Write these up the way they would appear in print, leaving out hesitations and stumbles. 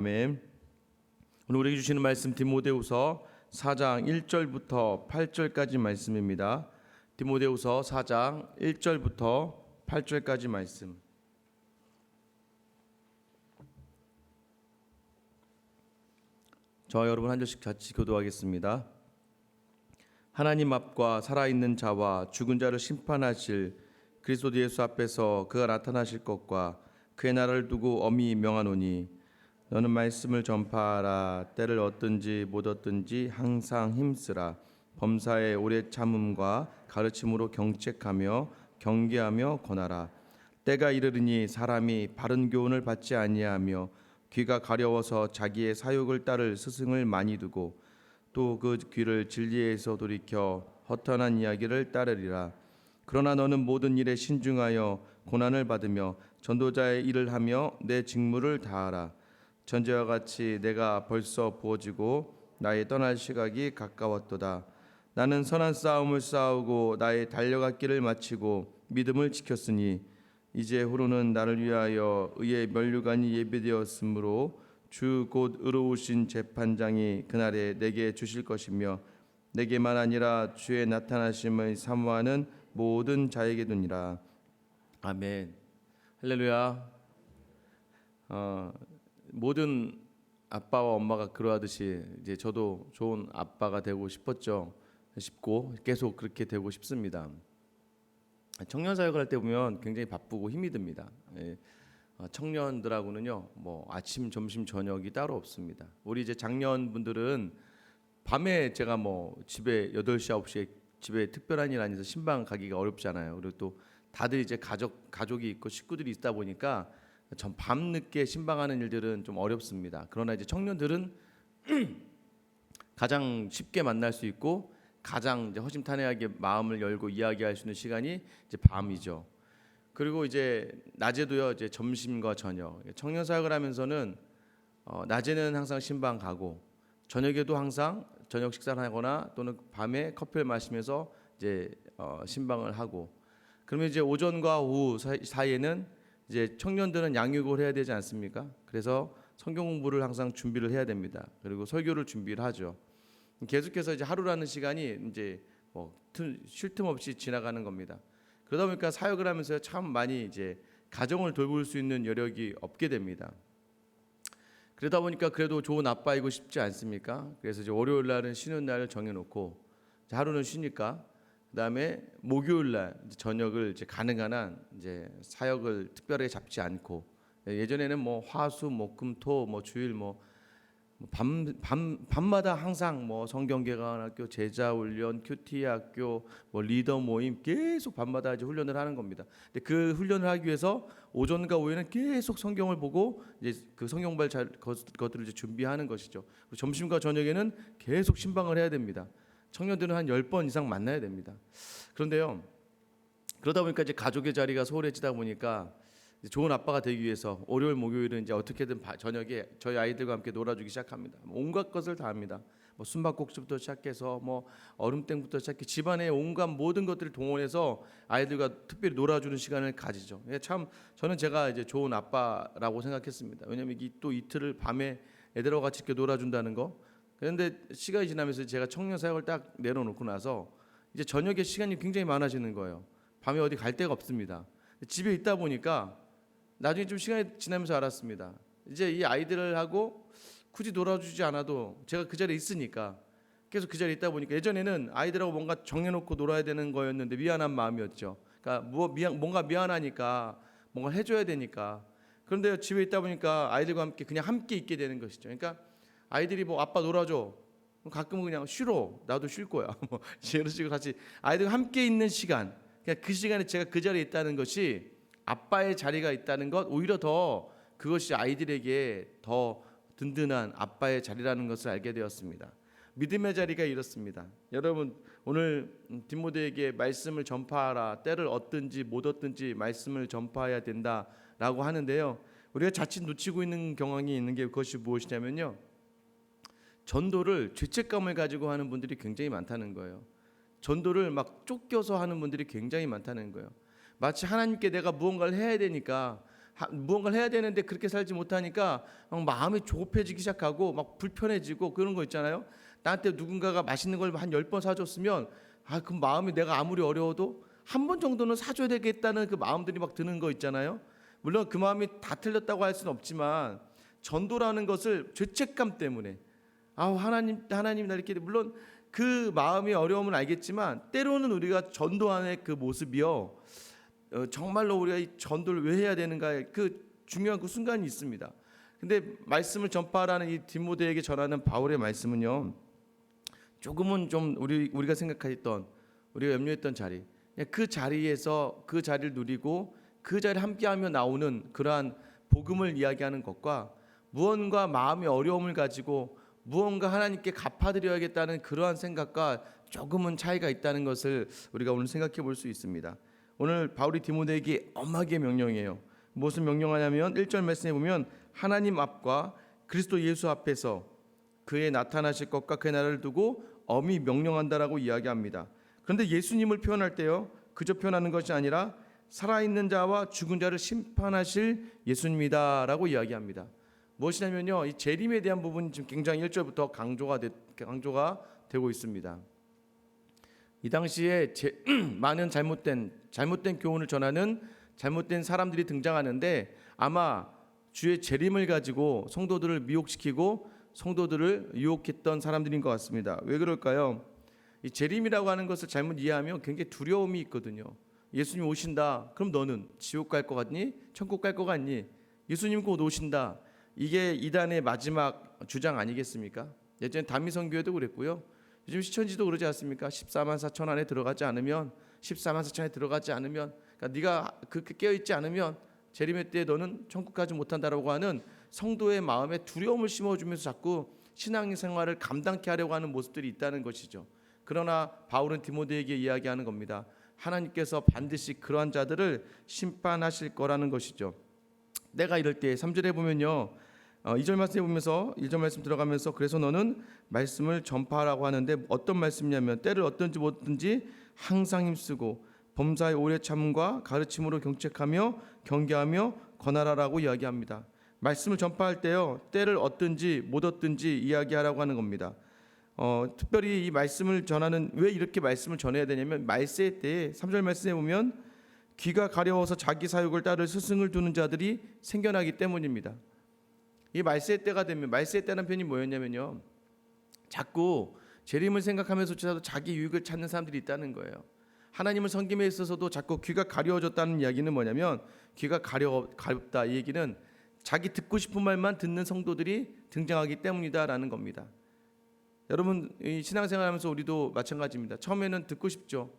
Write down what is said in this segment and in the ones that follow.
아멘. 오늘 우리에게 주시는 말씀 디모데후서 4장 1절부터 8절까지 말씀입니다. 디모데후서 4장 1절부터 8절까지 말씀. 저와 여러분 한 절씩 같이 교도하겠습니다. 하나님 앞과 살아있는 자와 죽은 자를 심판하실 그리스도 예수 앞에서 그가 나타나실 것과 그의 나라를 두고 엄히 명하노니 너는 말씀을 전파하라. 때를 얻든지 못 얻든지 항상 힘쓰라. 범사에 오래 참음과 가르침으로 경책하며 경계하며 권하라. 때가 이르르니 사람이 바른 교훈을 받지 아니하며 귀가 가려워서 자기의 사욕을 따를 스승을 많이 두고 또 그 귀를 진리에서 돌이켜 허탄한 이야기를 따르리라. 그러나 너는 모든 일에 신중하여 고난을 받으며 전도자의 일을 하며 내 직무를 다하라. 전제와 같이 내가 벌써 부어지고 나의 떠날 시각이 가까웠도다. 나는 선한 싸움을 싸우고 나의 달려갈 길을 마치고 믿음을 지켰으니 이제 후로는 나를 위하여 의의 면류관이 예비되었으므로 주 곧 의로우신 재판장이 그날에 내게 주실 것이며 내게만 아니라 주의 나타나심을 사모하는 모든 자에게 두니라. 아멘. 할렐루야. 모든 아빠와 엄마가 그러하듯이 이제 저도 좋은 아빠가 되고 싶고 계속 그렇게 되고 싶습니다. 청년 사역을 할 때 보면 굉장히 바쁘고 힘이 듭니다. 청년들하고는요, 뭐 아침, 점심, 저녁이 따로 없습니다. 우리 이제 장년분들은 밤에 제가 뭐 집에 8시, 9시에 집에 특별한 일 아니어서 신방 가기가 어렵잖아요. 그리고 또 다들 이제 가족이 있고 식구들이 있다 보니까 전 밤늦게 신방하는 일들은 좀 어렵습니다. 그러나 이제 청년들은 가장 쉽게 만날 수 있고 가장 이제 허심탄회하게 마음을 열고 이야기할 수 있는 시간이 이제 밤이죠. 그리고 이제 낮에도요, 이제 점심과 저녁. 청년 사역을 하면서는 낮에는 항상 신방 가고 저녁에도 항상 저녁 식사를 하거나 또는 밤에 커피를 마시면서 이제 신방을 하고, 그러면 이제 오전과 오후 사이에는 이제 청년들은 양육을 해야 되지 않습니까? 그래서 성경 공부를 항상 준비를 해야 됩니다. 그리고 설교를 준비를 하죠. 계속해서 이제 하루라는 시간이 이제 쉴 틈 없이 지나가는 겁니다. 그러다 보니까 사역을 하면서 참 많이 이제 가정을 돌볼 수 있는 여력이 없게 됩니다. 그러다 보니까 그래도 좋은 아빠이고 싶지 않습니까? 그래서 이제 월요일 날은 쉬는 날을 정해놓고 하루는 쉬니까 그다음에 목요일 날 저녁을 이제 가능한 한 이제 사역을 특별하게 잡지 않고, 예전에는 뭐 화수 목금토 뭐 주일 밤마다 항상 뭐 성경개관학교 제자훈련 큐티 학교 뭐 리더 모임 계속 밤마다 이제 훈련을 하는 겁니다. 근데 그 훈련을 하기 위해서 오전과 오후에는 계속 성경을 보고 이제 그 성경발 것들을 이제 준비하는 것이죠. 그리고 점심과 저녁에는 계속 신방을 해야 됩니다. 청년들은 한 10번 이상 만나야 됩니다. 그런데요, 그러다 보니까 이제 가족의 자리가 소홀해지다 보니까 좋은 아빠가 되기 위해서 월요일 목요일은 이제 어떻게든 저녁에 저희 아이들과 함께 놀아주기 시작합니다. 온갖 것을 다 합니다. 뭐 숨바꼭질부터 시작해서 뭐 얼음땡부터 시작해 집안의 온갖 모든 것들을 동원해서 아이들과 특별히 놀아주는 시간을 가지죠. 참 저는 제가 이제 좋은 아빠라고 생각했습니다. 왜냐하면 또 이틀을 밤에 애들하고 같이 이렇게 놀아준다는 거. 그런데 시간이 지나면서 제가 청년 사역을 딱 내려놓고 나서 이제 저녁에 시간이 굉장히 많아지는 거예요. 밤에 어디 갈 데가 없습니다. 집에 있다 보니까 나중에 좀 시간이 지나면서 알았습니다. 이제 이 아이들하고 굳이 놀아주지 않아도 제가 그 자리에 있으니까 계속 그 자리에 있다 보니까 예전에는 아이들하고 뭔가 정해놓고 놀아야 되는 거였는데 미안한 마음이었죠. 그러니까 뭔가 미안하니까 뭔가 해줘야 되니까. 그런데 집에 있다 보니까 아이들과 함께 그냥 함께 있게 되는 것이죠. 그러니까 아이들이 뭐 아빠 놀아줘. 가끔은 그냥 싫어. 나도 쉴 거야. 뭐 이런 식으로 같이 아이들과 함께 있는 시간. 그냥 그 시간에 제가 그 자리에 있다는 것이 아빠의 자리가 있다는 것, 오히려 더 그것이 아이들에게 더 든든한 아빠의 자리라는 것을 알게 되었습니다. 믿음의 자리가 이렇습니다. 여러분 오늘 디모데에게 말씀을 전파하라. 때를 얻든지 못 얻든지 말씀을 전파해야 된다라고 하는데요. 우리가 자칫 놓치고 있는 경향이 있는 게 그것이 무엇이냐면요. 전도를 죄책감을 가지고 하는 분들이 굉장히 많다는 거예요. 전도를 막 쫓겨서 하는 분들이 굉장히 많다는 거예요. 마치 하나님께 내가 무언가를 해야 되니까 무언가를 해야 되는데 그렇게 살지 못하니까 막 마음이 조급해지기 시작하고 막 불편해지고 그런 거 있잖아요. 나한테 누군가가 맛있는 걸 한 10번 사줬으면 그 마음이 내가 아무리 어려워도 한 번 정도는 사줘야 되겠다는 그 마음들이 막 드는 거 있잖아요. 물론 그 마음이 다 틀렸다고 할 수는 없지만 전도라는 것을 죄책감 때문에 하나님 나 이렇게 물론 그 마음의 어려움은 알겠지만 때로는 우리가 전도하는 그 모습이요 정말로 우리가 이 전도를 왜 해야 되는가 그 중요한 그 순간이 있습니다. 근데 말씀을 전파하라는 이 디모데에게 전하는 바울의 말씀은요 조금은 좀 우리가 생각했던 우리가 염려했던 자리 그 자리에서 그 자리를 누리고 그 자리를 함께하며 나오는 그러한 복음을 이야기하는 것과 무언가 마음의 어려움을 가지고 무언가 하나님께 갚아드려야겠다는 그러한 생각과 조금은 차이가 있다는 것을 우리가 오늘 생각해 볼 수 있습니다. 오늘 바울이 디모데에게 엄하게 명령해요. 무엇을 명령하냐면 1절 말씀에 보면 하나님 앞과 그리스도 예수 앞에서 그의 나타나실 것과 그의 나라를 두고 엄히 명령한다라고 이야기합니다. 그런데 예수님을 표현할 때요 그저 표현하는 것이 아니라 살아있는 자와 죽은 자를 심판하실 예수님이다라고 이야기합니다. 무엇이냐면요 이 재림에 대한 부분이 지금 굉장히 1절부터 강조가 되고 있습니다. 이 당시에 많은 잘못된 교훈을 전하는 잘못된 사람들이 등장하는데 아마 주의 재림을 가지고 성도들을 미혹시키고 성도들을 유혹했던 사람들인 것 같습니다. 왜 그럴까요? 이 재림이라고 하는 것을 잘못 이해하면 굉장히 두려움이 있거든요. 예수님 오신다. 그럼 너는 지옥 갈 것 같니? 천국 갈 것 같니? 예수님 곧 오신다. 이게 이단의 마지막 주장 아니겠습니까? 예전에 다미성교회도 그랬고요. 요즘 시천지도 그러지 않습니까? 14만 4천 안에 들어가지 않으면 14만 4천에 들어가지 않으면 그러니까 네가 그렇게 깨어있지 않으면 재림의 때에 너는 천국 가지 못한다라고 하는 성도의 마음에 두려움을 심어주면서 자꾸 신앙생활을 감당케 하려고 하는 모습들이 있다는 것이죠. 그러나 바울은 디모데에게 이야기하는 겁니다. 하나님께서 반드시 그러한 자들을 심판하실 거라는 것이죠. 내가 이럴 때 3절에 보면요 2절 말씀에 보면서 1절 말씀 들어가면서 그래서 너는 말씀을 전파하라고 하는데 어떤 말씀이냐면 때를 어떤지 뭐든지 항상 힘쓰고 범사의 오래 참음과 가르침으로 경책하며 경계하며 권하라라고 이야기합니다. 말씀을 전파할 때요 때를 얻든지 못 얻든지 이야기하라고 하는 겁니다. 특별히 이 말씀을 전하는 왜 이렇게 말씀을 전해야 되냐면 말세 때에 3절 말씀에 보면 귀가 가려워서 자기 사욕을 따를 스승을 두는 자들이 생겨나기 때문입니다. 이 말세 때가 되면 말세 때라는 표현이 뭐였냐면요 자꾸 재림을 생각하면서조차도 자기 유익을 찾는 사람들이 있다는 거예요. 하나님을 섬김에 있어서도 자꾸 귀가 가려워졌다는 이야기는 뭐냐면 귀가 가렵다 이 얘기는 자기 듣고 싶은 말만 듣는 성도들이 등장하기 때문이다라는 겁니다. 여러분 이 신앙생활하면서 우리도 마찬가지입니다. 처음에는 듣고 싶죠.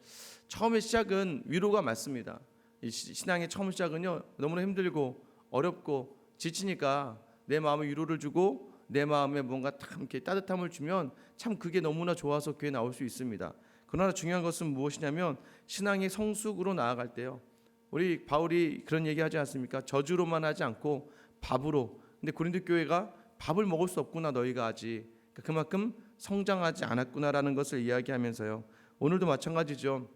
처음의 시작은 위로가 맞습니다. 이 신앙의 처음 시작은요 너무나 힘들고 어렵고 지치니까 내 마음에 위로를 주고 내 마음에 뭔가 이렇게 따뜻함을 주면 참 그게 너무나 좋아서 교회에 나올 수 있습니다. 그러나 중요한 것은 무엇이냐면 신앙의 성숙으로 나아갈 때요 우리 바울이 그런 얘기하지 않습니까? 저주로만 하지 않고 밥으로. 근데 고린도 교회가 밥을 먹을 수 없구나 너희가 아직 그만큼 성장하지 않았구나라는 것을 이야기하면서요 오늘도 마찬가지죠.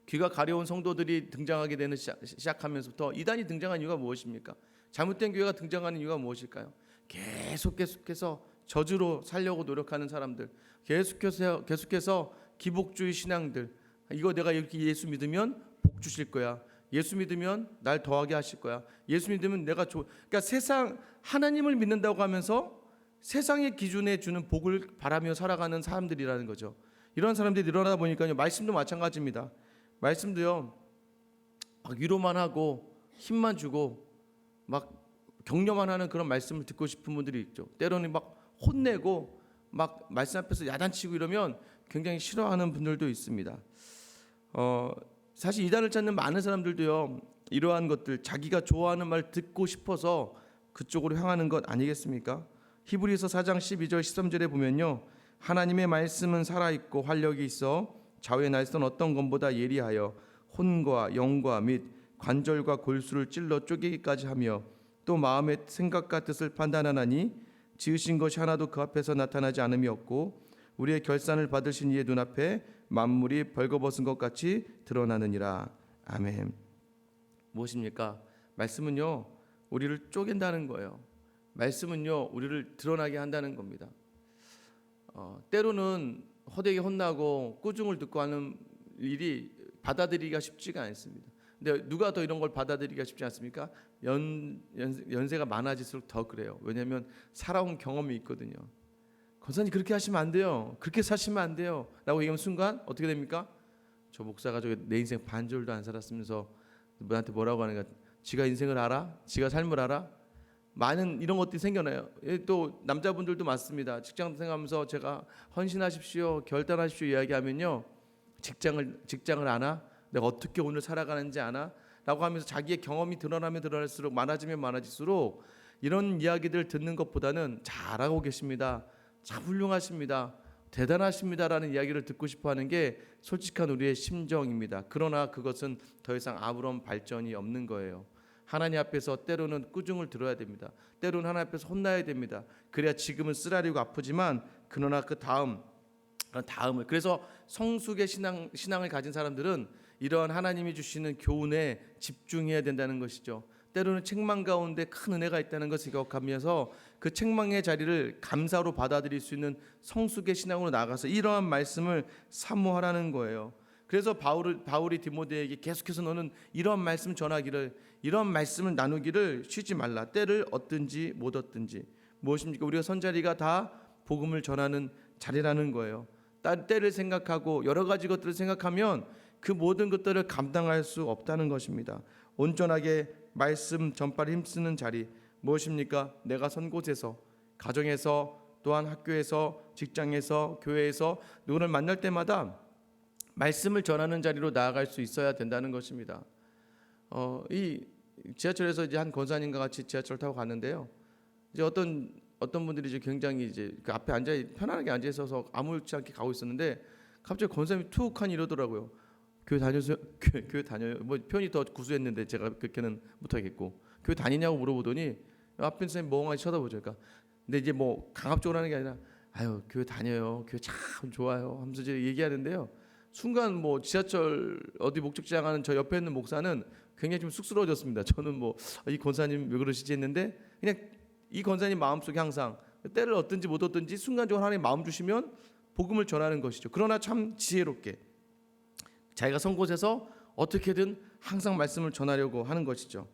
귀가 가려운 성도들이 등장하게 되는 시작하면서부터 이단이 등장한 이유가 무엇입니까? 잘못된 교회가 등장하는 이유가 무엇일까요? 계속해서 저주로 살려고 노력하는 사람들, 계속해서 기복주의 신앙들. 이거 내가 이렇게 예수 믿으면 복 주실 거야. 예수 믿으면 날 더하게 하실 거야. 예수 믿으면 내가 그러니까 세상 하나님을 믿는다고 하면서 세상의 기준에 주는 복을 바라며 살아가는 사람들이라는 거죠. 이런 사람들이 늘어나다 보니까요. 말씀도 마찬가지입니다. 말씀도요. 막 위로만 하고 힘만 주고 막 격려만 하는 그런 말씀을 듣고 싶은 분들이 있죠. 때로는 막 혼내고 막 말씀 앞에서 야단치고 이러면 굉장히 싫어하는 분들도 있습니다. 사실 이단을 찾는 많은 사람들도요. 이러한 것들 자기가 좋아하는 말 듣고 싶어서 그쪽으로 향하는 것 아니겠습니까? 히브리서 4장 12절 13절에 보면요. 하나님의 말씀은 살아있고 활력이 있어 좌우의 날선 어떤 것보다 예리하여 혼과 영과 및 관절과 골수를 찔러 쪼개기까지 하며 또 마음의 생각과 뜻을 판단하나니 지으신 것이 하나도 그 앞에서 나타나지 않음이 없고 우리의 결산을 받으신 이의 눈앞에 만물이 벌거벗은 것 같이 드러나느니라. 아멘. 무엇입니까? 말씀은요 우리를 쪼갠다는 거예요. 말씀은요 우리를 드러나게 한다는 겁니다. 때로는 헛되게 혼나고 꾸중을 듣고 하는 일이 받아들이기가 쉽지가 않습니다. 근데 누가 더 이런 걸 받아들이기가 쉽지 않습니까? 연세가 많아질수록 더 그래요. 왜냐하면 살아온 경험이 있거든요. 권사님 그렇게 하시면 안 돼요. 그렇게 사시면 안 돼요. 라고 얘기하면 순간 어떻게 됩니까? 저 목사가 내 인생 반절도 안 살았으면서 너한테 뭐라고 하는가? 지가 인생을 알아? 지가 삶을 알아? 많은 이런 것들이 생겨나요. 또 남자분들도 많습니다. 직장 생활하면서 제가 헌신하십시오, 결단하십시오 이야기하면요, 직장을 아나? 내가 어떻게 오늘 살아가는지 아나? 라고 하면서 자기의 경험이 드러나면 드러날수록 많아지면 많아질수록 이런 이야기들 듣는 것보다는 잘하고 계십니다, 참 훌륭하십니다, 대단하십니다라는 이야기를 듣고 싶어하는 게 솔직한 우리의 심정입니다. 그러나 그것은 더 이상 아무런 발전이 없는 거예요. 하나님 앞에서 때로는 꾸중을 들어야 됩니다. 때로는 하나님 앞에서 혼나야 됩니다. 그래야 지금은 쓰라리고 아프지만 그러나 그 다음을, 그래서 성숙의 신앙을 가진 사람들은 이러한 하나님이 주시는 교훈에 집중해야 된다는 것이죠. 때로는 책망 가운데 큰 은혜가 있다는 것을 기억하면서 그 책망의 자리를 감사로 받아들일 수 있는 성숙의 신앙으로 나아가서 이러한 말씀을 사모하라는 거예요. 그래서 바울이 디모데에게 계속해서 너는 이런 말씀 전하기를, 이런 말씀을 나누기를 쉬지 말라. 때를 얻든지 못 얻든지. 무엇입니까? 우리가 선자리가 다 복음을 전하는 자리라는 거예요. 때를 생각하고 여러 가지 것들을 생각하면 그 모든 것들을 감당할 수 없다는 것입니다. 온전하게 말씀 전파를 힘쓰는 자리 무엇입니까? 내가 선 곳에서, 가정에서, 또한 학교에서, 직장에서, 교회에서 누구를 만날 때마다 말씀을 전하는 자리로 나아갈 수 있어야 된다는 것입니다. 이 지하철에서 이제 한 권사님과 같이 지하철 타고 갔는데요. 이제 어떤 분들이 이제 굉장히 이제 그 앞에 편안하게 앉아 있어서 아무렇지 않게 가고 있었는데 갑자기 권사님이 툭 하니 이러더라고요. 교회 다녀요? 교회 다녀요? 뭐 표현이 더 구수했는데 제가 그렇게는 못하겠고, 교회 다니냐고 물어보더니 앞에 선생님 멍하니 쳐다보죠. 그러니까 근데 이제 뭐 강압적으로 하는 게 아니라 아유 교회 다녀요, 교회 참 좋아요 하면서 이제 얘기하는데요. 순간 뭐 지하철 어디 목적지향 하는 저 옆에 있는 목사는 굉장히 좀 쑥스러워졌습니다. 저는 뭐 이 권사님 왜 그러시지 했는데 그냥 이 권사님 마음속에 항상 때를 얻든지 못 얻든지 순간적으로 하나님 마음 주시면 복음을 전하는 것이죠. 그러나 참 지혜롭게 자기가 선 곳에서 어떻게든 항상 말씀을 전하려고 하는 것이죠.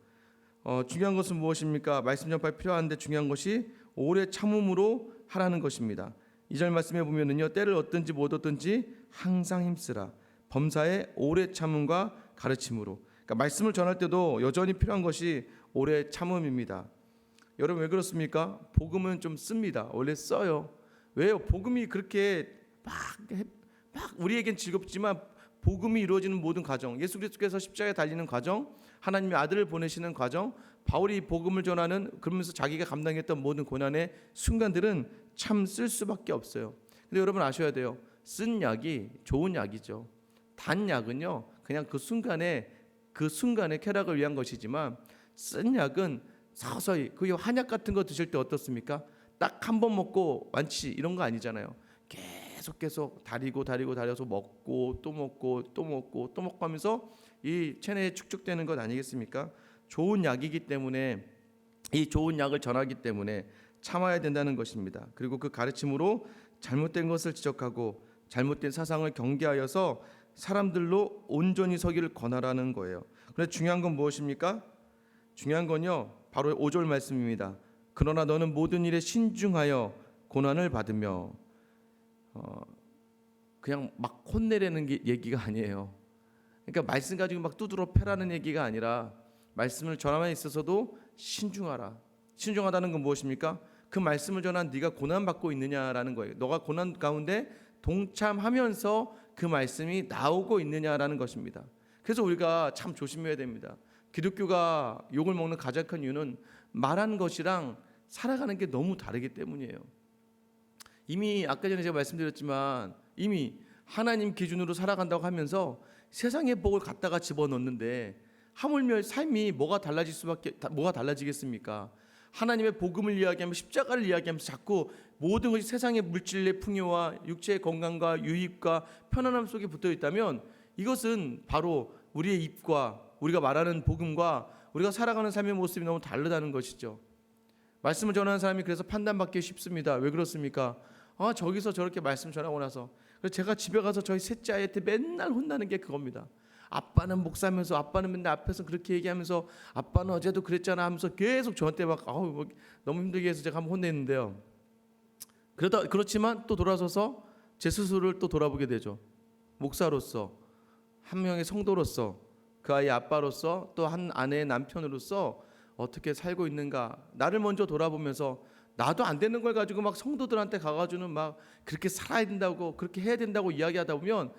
중요한 것은 무엇입니까? 말씀 전파에 필요한데 중요한 것이 오래 참음으로 하라는 것입니다. 2절 말씀에 보면은요, 때를 얻든지 못 얻든지 항상 힘쓰라. 범사에 오래 참음과 가르침으로. 그러니까 말씀을 전할 때도 여전히 필요한 것이 오래 참음입니다. 여러분 왜 그렇습니까? 복음은 좀 씁니다. 원래 써요. 왜요? 복음이 그렇게 막 우리에겐 즐겁지만 복음이 이루어지는 모든 과정, 예수 그리스도께서 십자가에 달리는 과정, 하나님의 아들을 보내시는 과정, 바울이 복음을 전하는 그러면서 자기가 감당했던 모든 고난의 순간들은 참 쓸 수밖에 없어요. 근데 여러분 아셔야 돼요. 쓴 약이 좋은 약이죠. 단 약은요 그냥 그 순간에 쾌락을 위한 것이지만 쓴 약은 서서히, 그게 한약 같은 거 드실 때 어떻습니까? 딱 한 번 먹고 완치 이런 거 아니잖아요. 계속 달여서 먹고 또 먹고 하면서 이 체내에 축적되는 것 아니겠습니까? 좋은 약이기 때문에, 이 좋은 약을 전하기 때문에 참아야 된다는 것입니다. 그리고 그 가르침으로 잘못된 것을 지적하고 잘못된 사상을 경계하여서 사람들로 온전히 서기를 권하라는 거예요. 그런데 중요한 건 무엇입니까? 중요한 건요 바로 5절 말씀입니다. 그러나 너는 모든 일에 신중하여 고난을 받으며. 그냥 막 혼내려는 얘기가 아니에요. 그러니까 말씀 가지고 막 두드러 패라는 얘기가 아니라 말씀을 전함에 있어서도 신중하라. 신중하다는 건 무엇입니까? 그 말씀을 전한 네가 고난받고 있느냐라는 거예요. 너가 고난 가운데 동참하면서 그 말씀이 나오고 있느냐라는 것입니다. 그래서 우리가 참 조심해야 됩니다. 기독교가 욕을 먹는 가장 큰 이유는 말하는 것이랑 살아가는 게 너무 다르기 때문이에요. 이미 아까 전에 제가 말씀드렸지만 이미 하나님 기준으로 살아간다고 하면서 세상의 복을 갖다가 집어넣는데 하물며 삶이 뭐가 달라지겠습니까? 하나님의 복음을 이야기하며 십자가를 이야기하면서 자꾸 모든 것이 세상의 물질의 풍요와 육체의 건강과 유익과 편안함 속에 붙어 있다면 이것은 바로 우리의 입과 우리가 말하는 복음과 우리가 살아가는 삶의 모습이 너무 다르다는 것이죠. 말씀을 전하는 사람이 그래서 판단받기 쉽습니다. 왜 그렇습니까? 저기서 저렇게 말씀 전하고 나서 그래서 제가 집에 가서 저희 셋째 아이한테 맨날 혼나는 게 그겁니다. 아빠는 목사면서 아빠는 맨날 앞에서 그렇게 얘기하면서 아빠는 어제도 그랬잖아 하면서 계속 저한테 막 너무 힘들게 해서 제가 한번 혼냈는데요. 그렇지만 또 돌아서서 제 스스로를 또 돌아보게 되죠. 목사로서, 한 명의 성도로서, 그 아이의 아빠로서, 또 한 아내의 남편으로서 어떻게 살고 있는가, 나를 먼저 돌아보면서 나도 안 되는 걸 가지고 막 성도들한테 가가지고는 막 그렇게 살아야 된다고 그렇게 해야 된다고 이야기하다 보면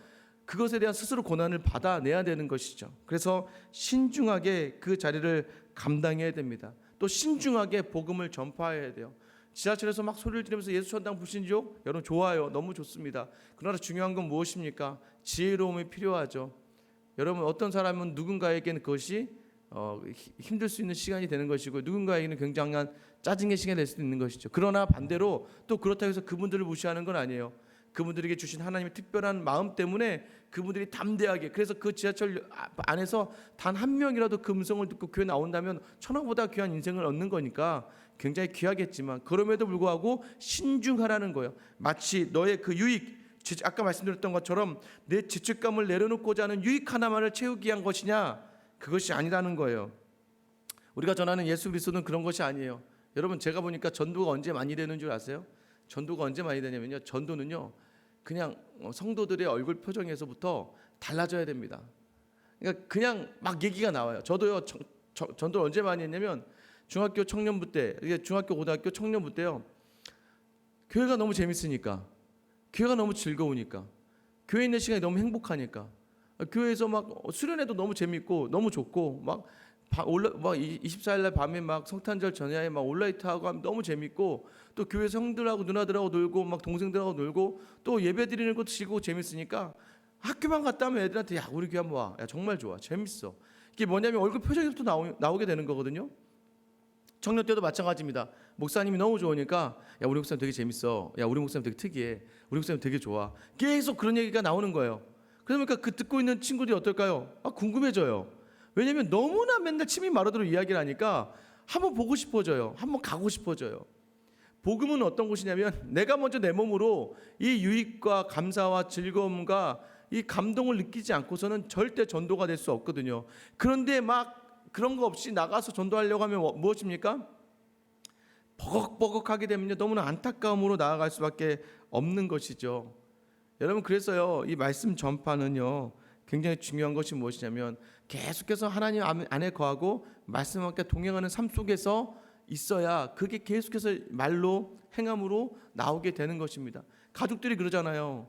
그것에 대한 스스로 고난을 받아내야 되는 것이죠. 그래서 신중하게 그 자리를 감당해야 됩니다. 또 신중하게 복음을 전파해야 돼요. 지하철에서 막 소리를 지르면서 예수 천당 불신지옥, 여러분 좋아요, 너무 좋습니다. 그러나 중요한 건 무엇입니까? 지혜로움이 필요하죠. 여러분 어떤 사람은 누군가에게는 그것이 힘들 수 있는 시간이 되는 것이고 누군가에게는 굉장한 짜증의 시간이 될 수도 있는 것이죠. 그러나 반대로 또 그렇다고 해서 그분들을 무시하는 건 아니에요. 그분들에게 주신 하나님의 특별한 마음 때문에 그분들이 담대하게, 그래서 그 지하철 안에서 단 한 명이라도 그 음성을 듣고 교회 나온다면 천하보다 귀한 인생을 얻는 거니까 굉장히 귀하겠지만 그럼에도 불구하고 신중하라는 거예요. 마치 너의 그 유익, 아까 말씀드렸던 것처럼 내 죄책감을 내려놓고자 하는 유익 하나만을 채우기 위한 것이냐, 그것이 아니라는 거예요. 우리가 전하는 예수 그리스도는 그런 것이 아니에요. 여러분 제가 보니까 전도가 언제 많이 되는 줄 아세요? 전도가 언제 많이 되냐면요, 전도는요 그냥 성도들의 얼굴 표정에서부터 달라져야 됩니다. 그러니까 그냥 막 얘기가 나와요. 저도요 전도를 언제 많이 했냐면 중학교 청년부 때, 중학교 고등학교 청년부 때요, 교회가 너무 재밌으니까, 교회가 너무 즐거우니까, 교회 있는 시간이 너무 행복하니까, 교회에서 막 수련회도 너무 재밌고 너무 좋고 막 24일날 밤에 막 성탄절 전야에 막 온라이트하고 하면 너무 재밌고, 또 교회 형들하고 누나들하고 놀고 막 동생들하고 놀고 또 예배 드리는 것도 즐겁고 재밌으니까 학교만 갔다 오면 애들한테 야 우리 교회 한번 와, 야 정말 좋아, 재밌어. 이게 뭐냐면 얼굴 표정에서부터 나오게 되는 거거든요. 청년 때도 마찬가지입니다. 목사님이 너무 좋으니까 야 우리 목사님 되게 재밌어, 야 우리 목사님 되게 특이해, 우리 목사님 되게 좋아, 계속 그런 얘기가 나오는 거예요. 그러니까 그 듣고 있는 친구들이 어떨까요? 궁금해져요. 왜냐하면 너무나 맨날 침이 마르도록 이야기를 하니까 한번 보고 싶어져요. 한번 가고 싶어져요. 복음은 어떤 것이냐면 내가 먼저 내 몸으로 이 유익과 감사와 즐거움과 이 감동을 느끼지 않고서는 절대 전도가 될 수 없거든요. 그런데 막 그런 거 없이 나가서 전도하려고 하면 무엇입니까? 버벅버벅하게 되면요 너무나 안타까움으로 나아갈 수밖에 없는 것이죠. 여러분 그래서요 이 말씀 전파는요 굉장히 중요한 것이 무엇이냐면 계속해서 하나님 안에 거하고 말씀과 함께 동행하는 삶 속에서 있어야 그게 계속해서 말로 행함으로 나오게 되는 것입니다. 가족들이 그러잖아요.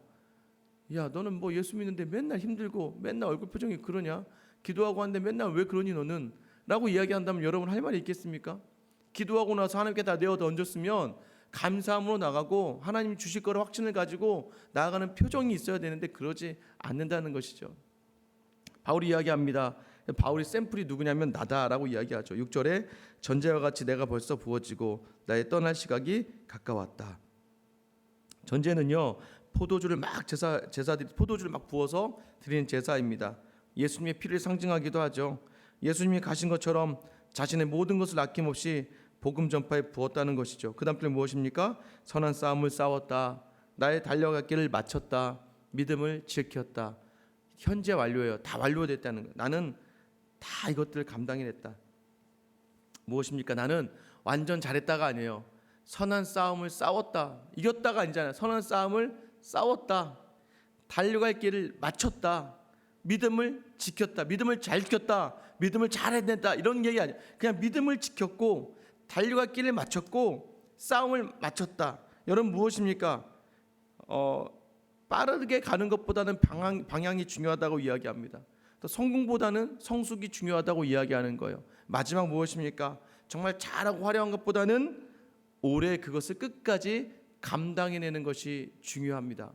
야 너는 뭐 예수 믿는데 맨날 힘들고 맨날 얼굴 표정이 그러냐, 기도하고 하는데 맨날 왜 그러니 너는, 라고 이야기한다면 여러분 할 말이 있겠습니까? 기도하고 나서 하나님께 다 내어 던졌으면 감사함으로 나가고 하나님 주실 거를 확신을 가지고 나아가는 표정이 있어야 되는데 그러지 않는다는 것이죠. 바울이 이야기합니다. 바울이 샘플이 누구냐면 나다라고 이야기하죠. 6절에 전제와 같이 내가 벌써 부어지고 나의 떠날 시각이 가까웠다. 전제는요 포도주를 막 제사들이 포도주를 막 부어서 드리는 제사입니다. 예수님의 피를 상징하기도 하죠. 예수님이 가신 것처럼 자신의 모든 것을 아낌없이 복음 전파에 부었다는 것이죠. 그 다음 절 무엇입니까? 선한 싸움을 싸웠다. 나의 달려갈 길을 마쳤다. 믿음을 지켰다. 현재 완료예요. 다 완료됐다는 거예요. 나는 다 이것들을 감당해냈다. 무엇입니까? 나는 완전 잘했다가 아니에요. 선한 싸움을 싸웠다. 이겼다가 아니잖아요. 선한 싸움을 싸웠다. 달려갈 길을 마쳤다. 믿음을 지켰다. 믿음을 잘 지켰다. 믿음을 잘 해냈다. 이런 얘기 아니에요. 그냥 믿음을 지켰고 달려갈 길을 마쳤고 싸움을 마쳤다. 여러분 무엇입니까? 빠르게 가는 것보다는 방향이 중요하다고 이야기합니다. 또 성공보다는 성숙이 중요하다고 이야기하는 거예요. 마지막 무엇입니까? 정말 잘하고 화려한 것보다는 오래 그것을 끝까지 감당해내는 것이 중요합니다.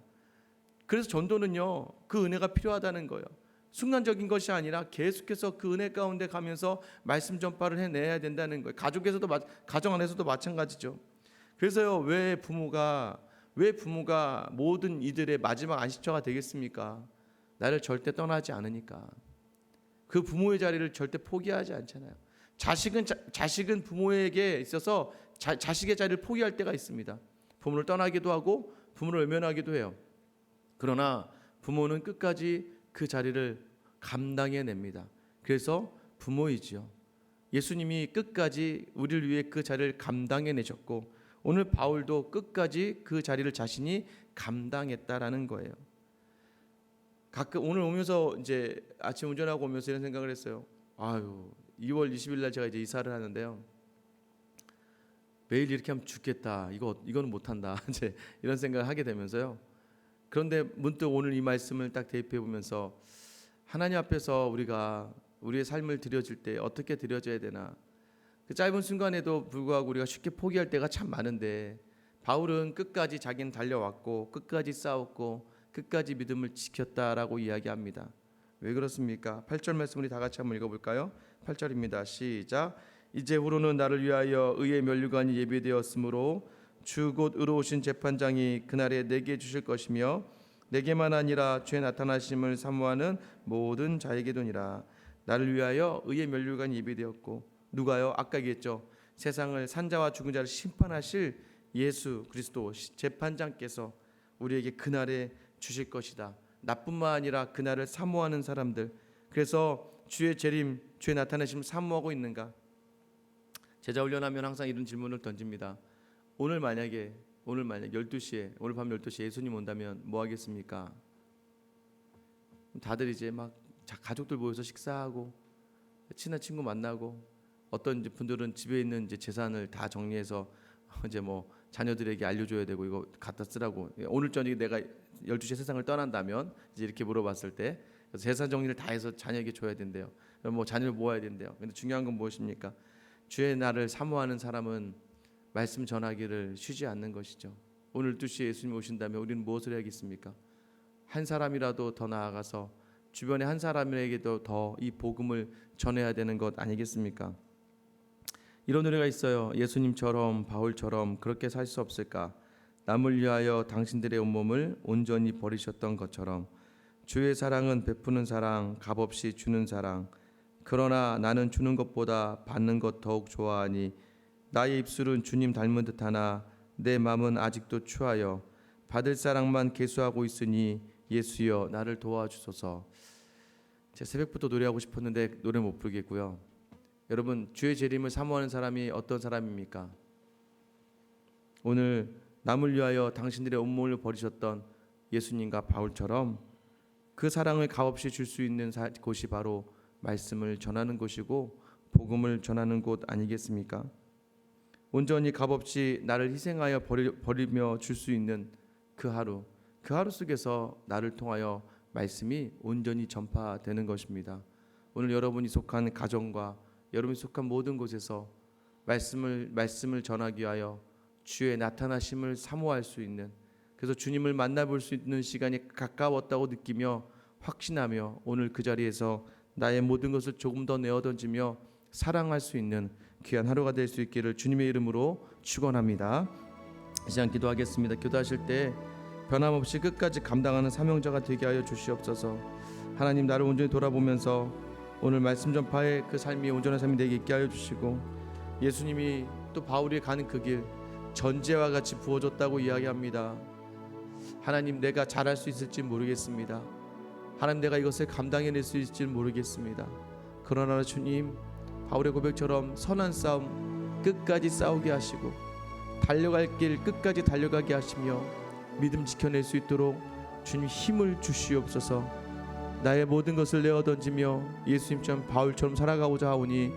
그래서 전도는요 그 은혜가 필요하다는 거예요. 순간적인 것이 아니라 계속해서 그 은혜 가운데 가면서 말씀 전파를 해내야 된다는 거예요. 가정 안에서도 마찬가지죠. 그래서요 왜 부모가 모든 이들의 마지막 안식처가 되겠습니까? 나를 절대 떠나지 않으니까. 그 부모의 자리를 절대 포기하지 않잖아요. 자식은 부모에게 있어서 자식의 자리를 포기할 때가 있습니다. 부모를 떠나기도 하고 부모를 외면하기도 해요. 그러나 부모는 끝까지 그 자리를 감당해냅니다. 그래서 부모이지요. 예수님이 끝까지 우리를 위해 그 자리를 감당해내셨고 오늘 바울도 끝까지 그 자리를 자신이 감당했다라는 거예요. 가끔 오늘 오면서 이제 아침 운전하고 오면서 이런 생각을 했어요. 2월 20일 날 제가 이제 이사를 하는데요. 매일 이렇게 하면 죽겠다. 이거는 못한다. 이제 이런 생각을 하게 되면서요. 그런데 문득 오늘 이 말씀을 딱 대입해 보면서 하나님 앞에서 우리가 우리의 삶을 드려질 때 어떻게 드려져야 되나. 그 짧은 순간에도 불구하고 우리가 쉽게 포기할 때가 참 많은데 바울은 끝까지 자기는 달려왔고 끝까지 싸웠고 끝까지 믿음을 지켰다라고 이야기합니다. 왜 그렇습니까? 8절 말씀 우리 다 같이 한번 읽어볼까요? 8절입니다. 시작. 이제후로는 나를 위하여 의의 면류관이 예비되었으므로 주 곧 의로우신 재판장이 그날에 내게 주실 것이며 내게만 아니라 주의 나타나심을 사모하는 모든 자에게도니라. 나를 위하여 의의 면류관이 예비되었고 누가요? 아까 얘기했죠. 세상을 산자와 죽은 자를 심판하실 예수 그리스도 재판장께서 우리에게 그날에 주실 것이다. 나뿐만 아니라 그날을 사모하는 사람들. 그래서 주의 재림, 주의 나타나심을 사모하고 있는가? 제자 훈련하면 항상 이런 질문을 던집니다. 오늘 만약 12시에 오늘 밤 12시에 예수님 온다면 뭐 하겠습니까? 다들 이제 막 가족들 모여서 식사하고 친한 친구 만나고 어떤 분들은 집에 있는 이제 재산을 다 정리해서 이제 뭐 자녀들에게 알려줘야 되고 이거 갖다 쓰라고. 오늘 저녁에 내가 12시에 세상을 떠난다면 이제 이렇게 물어봤을 때 재산 정리를 다 해서 자녀에게 줘야 된대요. 뭐 자녀를 모아야 된대요. 근데 중요한 건 무엇입니까? 주의 날을 사모하는 사람은 말씀 전하기를 쉬지 않는 것이죠. 오늘 12시에 예수님 오신다면 우리는 무엇을 해야겠습니까? 한 사람이라도 더 나아가서 주변의 한 사람에게도 더 이 복음을 전해야 되는 것 아니겠습니까? 이런 노래가 있어요. 예수님처럼 바울처럼 그렇게 살 수 없을까? 남을 위하여 당신들의 온몸을 온전히 버리셨던 것처럼 주의 사랑은 베푸는 사랑, 값없이 주는 사랑. 그러나 나는 주는 것보다 받는 것 더욱 좋아하니 나의 입술은 주님 닮은 듯하나 내 마음은 아직도 추하여 받을 사랑만 계수하고 있으니 예수여 나를 도와주소서. 제가 새벽부터 노래하고 싶었는데 노래 못 부르겠고요. 여러분 주의 재림을 사모하는 사람이 어떤 사람입니까? 오늘 남을 위하여 당신들의 온몸을 버리셨던 예수님과 바울처럼 그 사랑을 값없이 줄 수 있는 곳이 바로 말씀을 전하는 곳이고 복음을 전하는 곳 아니겠습니까? 온전히 값없이 나를 희생하여 버리며 줄 수 있는 그 하루 속에서 나를 통하여 말씀이 온전히 전파되는 것입니다. 오늘 여러분이 속한 가정과 여러분이 속한 모든 곳에서 말씀을 전하기 위하여 주의 나타나심을 사모할 수 있는, 그래서 주님을 만나볼 수 있는 시간이 가까웠다고 느끼며 확신하며 오늘 그 자리에서 나의 모든 것을 조금 더 내어던지며 사랑할 수 있는 귀한 하루가 될 수 있기를 주님의 이름으로 축원합니다. 이 시간 기도하겠습니다. 기도하실 때 변함없이 끝까지 감당하는 사명자가 되게 하여 주시옵소서. 하나님, 나를 온전히 돌아보면서 오늘 말씀 전파의 그 삶이 온전한 삶이 되게 있게 하여 주시고, 예수님이 또 바울이 가는 그 길 전제와 같이 부어줬다고 이야기합니다. 하나님, 내가 잘할 수 있을지 모르겠습니다. 하나님, 내가 이것을 감당해낼 수 있을지 모르겠습니다. 그러나 주님, 바울의 고백처럼 선한 싸움 끝까지 싸우게 하시고 달려갈 길 끝까지 달려가게 하시며 믿음 지켜낼 수 있도록 주님 힘을 주시옵소서. 나의 모든 것을 내어 던지며 예수님처럼 바울처럼 살아가고자 하오니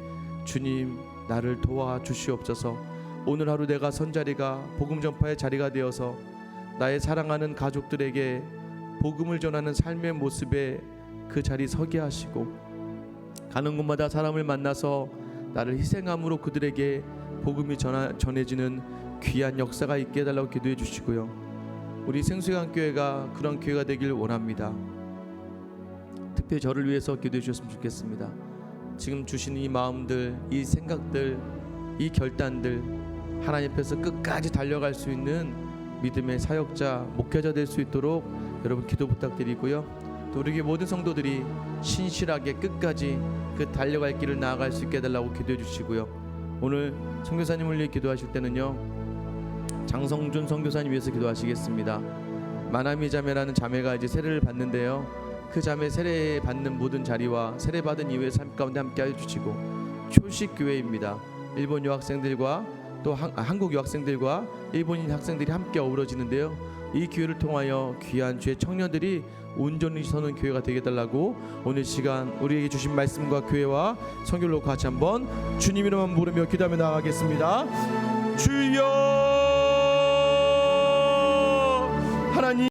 주님, 나를 도와주시옵소서. 오늘 하루 내가 선 자리가 복음 전파의 자리가 되어서 나의 사랑하는 가족들에게 복음을 전하는 삶의 모습에 그 자리 서게 하시고, 가는 곳마다 사람을 만나서 나를 희생함으로 그들에게 복음이 전해지는 귀한 역사가 있게 해달라고 기도해 주시고요. 우리 생수강교회가 그런 교회가 되길 원합니다. 특별히 저를 위해서 기도해 주셨으면 좋겠습니다. 지금 주신 이 마음들, 이 생각들, 이 결단들 하나님 앞에서 끝까지 달려갈 수 있는 믿음의 사역자, 목회자 될 수 있도록 여러분 기도 부탁드리고요. 또 우리 교회 모든 성도들이 신실하게 끝까지 그 달려갈 길을 나아갈 수 있게 해달라고 기도해 주시고요. 오늘 선교사님을 위해 기도하실 때는요, 장성준 선교사님 위해서 기도하시겠습니다. 마나미 자매라는 자매가 이제 세례를 받는데요, 그 자매 세례 받는 모든 자리와 세례 받은 이후의 삶 가운데 함께 해주시고, 초식 교회입니다. 일본 유학생들과 또 한국 유학생들과 일본인 학생들이 함께 어우러지는데요, 이 기회를 통하여 귀한 주의 청년들이 온전히 서는 교회가 되게 해달라고 오늘 시간 우리에게 주신 말씀과 교회와 선교를 놓고 같이 한번 주님 이름만 부르며 기도하며 나아가겠습니다. 주여, 하나님